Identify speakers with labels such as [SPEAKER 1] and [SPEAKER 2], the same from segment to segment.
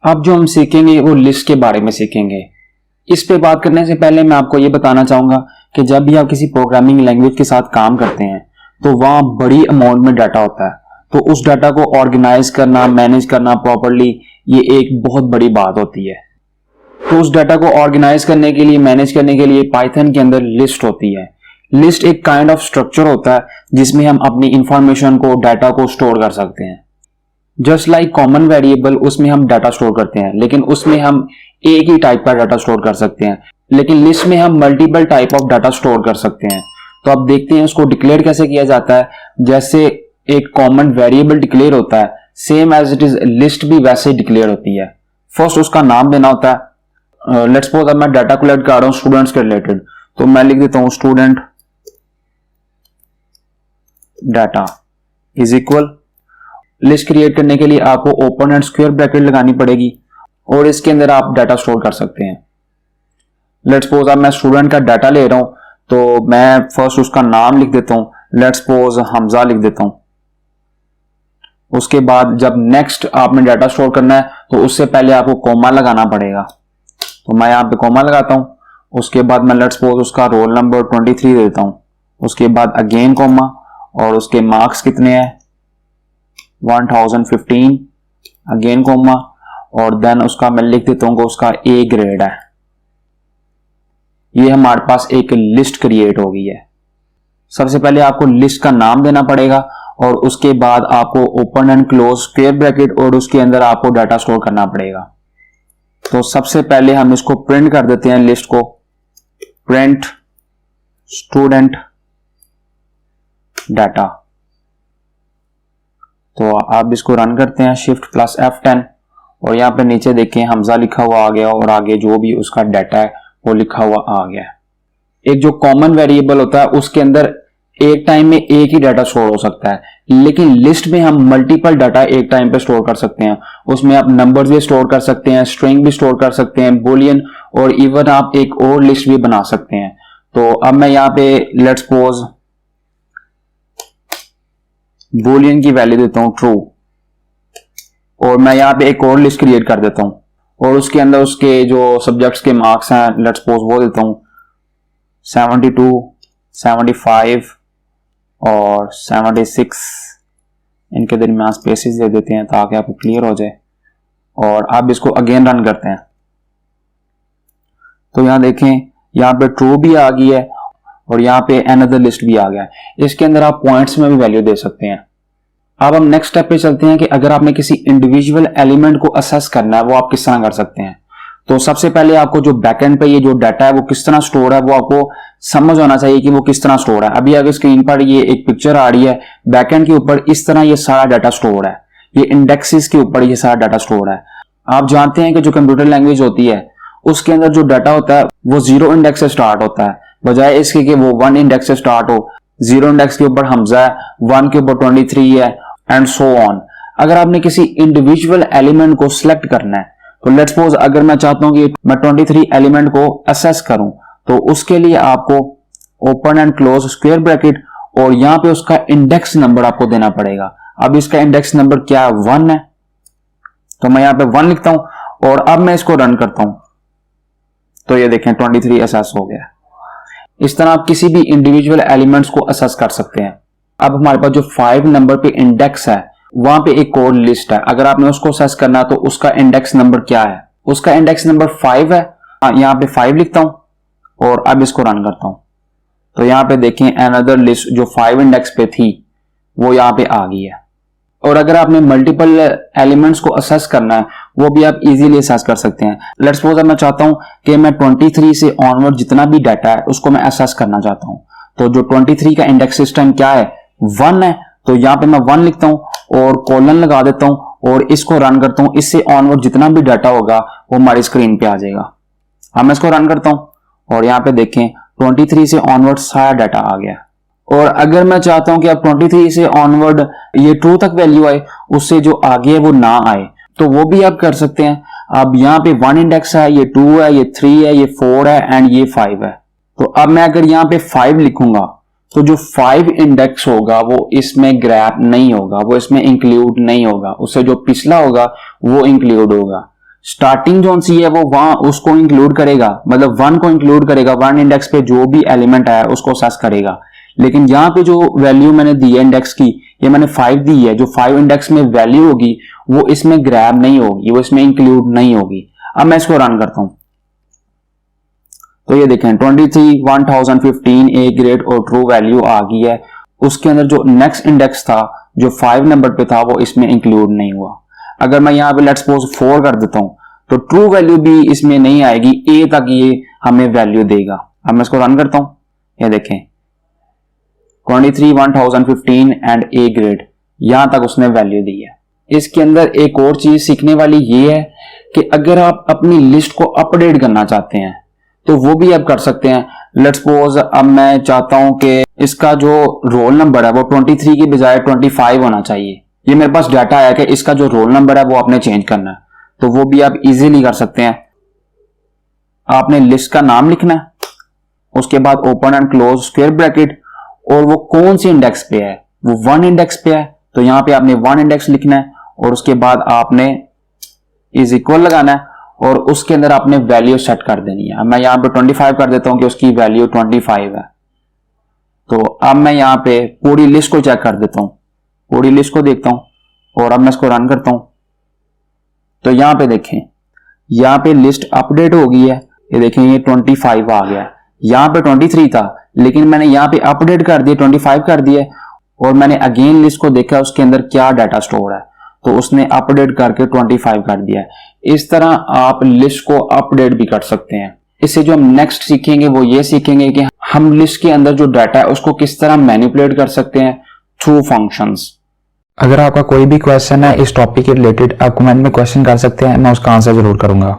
[SPEAKER 1] अब जो हम सीखेंगे वो लिस्ट के बारे में सीखेंगे। इस पे बात करने से पहले मैं आपको ये बताना चाहूंगा कि जब भी आप किसी प्रोग्रामिंग लैंग्वेज के साथ काम करते हैं तो वहां बड़ी अमाउंट में डाटा होता है, तो उस डाटा को ऑर्गेनाइज करना, मैनेज करना प्रॉपर्ली, ये एक बहुत बड़ी बात होती है। तो उस डाटा को ऑर्गेनाइज करने के लिए, मैनेज करने के लिए पाइथन के अंदर लिस्ट होती है। लिस्ट एक काइंड ऑफ स्ट्रक्चर होता है जिसमें हम अपनी इंफॉर्मेशन को, डाटा को स्टोर कर सकते हैं। जस्ट लाइक कॉमन वेरिएबल, उसमें हम डाटा स्टोर करते हैं, लेकिन उसमें हम एक ही टाइप का डाटा स्टोर कर सकते हैं। लेकिन लिस्ट में हम multiple type of data store कर सकते हैं। तो अब देखते हैं उसको डिक्लेयर कैसे किया जाता है। जैसे एक कॉमन वेरिएबल डिक्लेयर होता है, same as it is list भी वैसे डिक्लेयर होती है। फर्स्ट उसका नाम देना होता है। लेट्स सपोज अब मैं डाटा कलेक्ट कर रहा हूं स्टूडेंट्स के रिलेटेड, तो मैं लिख देता हूं student data is equal. List create करने के लिए आपको ओपन एंड स्क्वायर ब्रैकेट लगानी पड़ेगी और इसके अंदर आप डाटा स्टोर कर सकते हैं। लेट्स सपोज अब मैं स्टूडेंट का डाटा ले रहा हूं, तो मैं फर्स्ट उसका नाम लिख देता हूं, लेट्स सपोज हमजा लिख देता हूं। उसके बाद जब नेक्स्ट आपने डाटा स्टोर करना है तो उससे पहले आपको कॉमा लगाना पड़ेगा, तो मैं यहां पे कॉमा लगाता हूं। उसके बाद मैं लेट्स सपोज उसका रोल नंबर 23 देता हूं। उसके बाद अगेन कॉमा और उसके मार्क्स कितने हैं 1015, अगेन कॉमा और देन उसका मैं लिख देता हूं कि उसका ए ग्रेड है। ये हमारे पास एक लिस्ट क्रिएट हो गई है। सबसे पहले आपको लिस्ट का नाम देना पड़ेगा और उसके बाद आपको open and close square bracket और उसके अंदर आपको डाटा स्टोर करना पड़ेगा। तो सबसे पहले हम इसको प्रिंट कर देते हैं, लिस्ट को प्रिंट स्टूडेंट डाटा। तो आप इसको रन करते हैं Shift+F10 और यहाँ पे नीचे देखें हमजा लिखा हुआ आ गया और आगे जो भी उसका डाटा है वो लिखा हुआ आ गया। एक जो कॉमन वेरिएबल होता है उसके अंदर एक टाइम में एक ही डाटा स्टोर हो सकता है, लेकिन लिस्ट में हम मल्टीपल डाटा एक टाइम पे स्टोर कर सकते हैं। उसमें आप नंबर्स भी स्टोर कर सकते हैं, स्ट्रिंग भी स्टोर कर सकते हैं, बूलियन, और इवन आप एक और लिस्ट भी बना सकते हैं। तो अब मैं यहाँ पे लेट्स सपोज बूलियन की वैल्यू देता हूं ट्रू और मैं यहाँ पे एक और लिस्ट क्रिएट कर देता हूं और उसके अंदर उसके जो सब्जेक्ट्स के मार्क्स हैं लेट्स सपोज वो देता हूं 72, 75 और 76। इनके दरमियान स्पेसेस दे देते हैं ताकि आपको क्लियर हो जाए। और आप इसको अगेन रन करते हैं तो यहां देखें यहाँ पे ट्रू भी आ गई है और यहाँ पे अनदर लिस्ट भी आ गया है। इसके अंदर आप पॉइंट्स में भी वैल्यू दे सकते हैं। अब हम नेक्स्ट स्टेप पे चलते हैं कि अगर आपने किसी इंडिविजुअल एलिमेंट को असेस करना है वो आप किस तरह कर सकते हैं। तो सबसे पहले आपको जो बैकएंड पे ये जो डाटा है वो किस तरह स्टोर है वो आपको समझ होना चाहिए कि वो किस तरह स्टोर है। अभी अगर स्क्रीन पर ये एक पिक्चर आ रही है, बैकएंड के ऊपर इस तरह ये सारा डाटा स्टोर है, ये इंडेक्सेस के ऊपर ये सारा डाटा स्टोर है। आप जानते हैं कि जो कंप्यूटर लैंग्वेज होती है उसके अंदर जो डाटा होता है वो 0 इंडेक्स से स्टार्ट होता है, बजाय इसके कि वो 1 इंडेक्स से स्टार्ट हो। 0 इंडेक्स के ऊपर हमजा है, 1 के ऊपर 23 है एंड सो ऑन। अगर आपने किसी इंडिविजुअल एलिमेंट को सिलेक्ट करना है तो लेट्स सपोज अगर मैं चाहता हूं कि मैं 23 एलिमेंट को असेस करूं तो उसके लिए आपको open and close square bracket और यहां पे उसका इंडेक्स नंबर आपको देना पड़ेगा। अब इसका इंडेक्स नंबर क्या है 1 है, तो मैं यहां पे 1 लिखता हूं और अब मैं इसको रन करता हूं तो ये देखें 23 असेस हो गया। इस तरह आप किसी भी इंडिविजुअल एलिमेंट्स को असेस कर सकते हैं। अब हमारे पास जो 5 नंबर पे इंडेक्स है वहां पे एक और लिस्ट है, अगर आपने उसको असेस करना तो उसका इंडेक्स नंबर क्या है, उसका इंडेक्स नंबर 5 है। यहां पे 5 लिखता हूं और अब इसको रन करता हूं तो यहां पे देखें अनदर लिस्ट जो 5 इंडेक्स पे थी वो यहां पे आ गई है। और अगर आपने मल्टीपल एलिमेंट्स को असेस करना है वो भी आप इजीली असेस कर सकते हैं। लेट्स सपोज मैं चाहता हूं कि मैं 23 से ऑनवर्ड जितना भी डाटा है उसको मैं असेस करना चाहता हूं, तो जो 23 का इंडेक्स सिस्टम क्या है 1 है, तो यहां पे मैं 1 लिखता हूं और कॉलन लगा देता हूं और इसको रन करता हूं। इससे ऑनवर्ड जितना भी डाटा होगा वो हमारी स्क्रीन पे आ जाएगा। अब मैं इसको रन करता हूं और यहां पे देखें 23 से ऑनवर्ड सारा डाटा आ गया। और अगर मैं चाहता हूं कि अब 23 से ऑनवर्ड ये 2 तक वैल्यू आए, उससे जो आगे है वो ना आए, तो वो भी आप कर सकते हैं। अब यहाँ पे 1 इंडेक्स है, ये 2 है, ये 3 है, ये 4 है एंड ये 5 है। तो अब मैं अगर यहाँ पे 5 लिखूंगा तो जो 5 इंडेक्स होगा वो इसमें ग्रैब नहीं होगा, वो इसमें इंक्लूड नहीं होगा, उससे जो पिछला होगा वो इंक्लूड होगा। स्टार्टिंग जोन सी है वो वहां उसको इंक्लूड करेगा, मतलब 1 को इंक्लूड करेगा, 1 इंडेक्स पे जो भी एलिमेंट आया उसको असेस करेगा। लेकिन यहाँ पे जो वैल्यू मैंने दी है इंडेक्स की, ये मैंने 5 दी है, जो 5 इंडेक्स में वैल्यू होगी वो इसमें ग्रैब नहीं होगी, वो इसमें इंक्लूड नहीं होगी। अब मैं इसको रन करता हूं तो ये देखें 23, 1015 ए ग्रेड और ट्रू वैल्यू आ गई है। उसके अंदर जो नेक्स्ट इंडेक्स था जो 5 नंबर पे था वो इसमें इंक्लूड नहीं हुआ। अगर मैं यहाँ पे लेट्स सपोज 4 कर देता हूं तो ट्रू वैल्यू भी इसमें नहीं आएगी, ए तक ये हमें वैल्यू देगा। अब मैं इसको रन करता हूं, ये देखें 23, 1015 एंड ए ग्रेड, यहां तक उसने वैल्यू दी है। इसके अंदर एक और चीज सीखने वाली ये है कि अगर आप अपनी लिस्ट को अपडेट करना चाहते हैं तो वो भी आप कर सकते हैं। लेट्स सपोज अब मैं चाहता हूं कि इसका जो रोल नंबर है वो 23 की बजाय 25 होना चाहिए। ये मेरे पास डाटा आया कि इसका जो रोल नंबर है वो आपने चेंज करना है, तो वो भी आप इजीली कर सकते हैं। आपने लिस्ट का नाम लिखना है, उसके बाद open and close square bracket, और वो कौन सी इंडेक्स पे है, वो 1 इंडेक्स पे है तो यहां पे आपने 1 इंडेक्स लिखना है, और उसके बाद आपने इज इक्वल लगाना है और उसके अंदर आपने वैल्यू सेट कर देनी है। अब मैं यहां पे 25 कर देता हूं कि उसकी वैल्यू 25 है। तो अब मैं यहां पे पूरी लिस्ट को चेक कर देता हूं, पूरी लिस्ट को देखता हूं और अब मैं इसको रन करता हूं तो यहां पे देखें, यहां पे लिस्ट अपडेट हो गई है। ये देखें ये 25 आ गया, यहां पे 23 था लेकिन मैंने यहां पे अपडेट कर दिया 25 कर दिया, और मैंने अगेन लिस्ट को देखा उसके अंदर क्या डाटा स्टोर है तो उसने अपडेट करके 25 कर दिया है। इस तरह आप लिस्ट को अपडेट भी कर सकते हैं। इससे जो हम नेक्स्ट सीखेंगे वो ये सीखेंगे कि हम लिस्ट के अंदर जो डाटा है उसको किस तरह मैनिपुलेट कर सकते हैं थ्रू फंक्शंस।
[SPEAKER 2] अगर आपका कोई भी क्वेश्चन है इस टॉपिक के रिलेटेड, आप कमेंट में क्वेश्चन कर सकते हैं, मैं उसका आंसर जरूर करूंगा।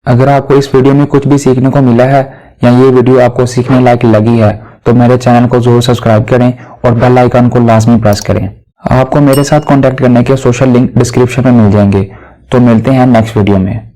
[SPEAKER 2] अगर आपको इस वीडियो में कुछ भी सीखने को मिला है या ये वीडियो आपको सीखने लायक लगी है तो मेरे चैनल को जरूर सब्सक्राइब करें और बेल आइकन को लाजमी प्रेस करें। आपको मेरे साथ कांटेक्ट करने के सोशल लिंक डिस्क्रिप्शन में मिल जाएंगे। तो मिलते हैं नेक्स्ट वीडियो में।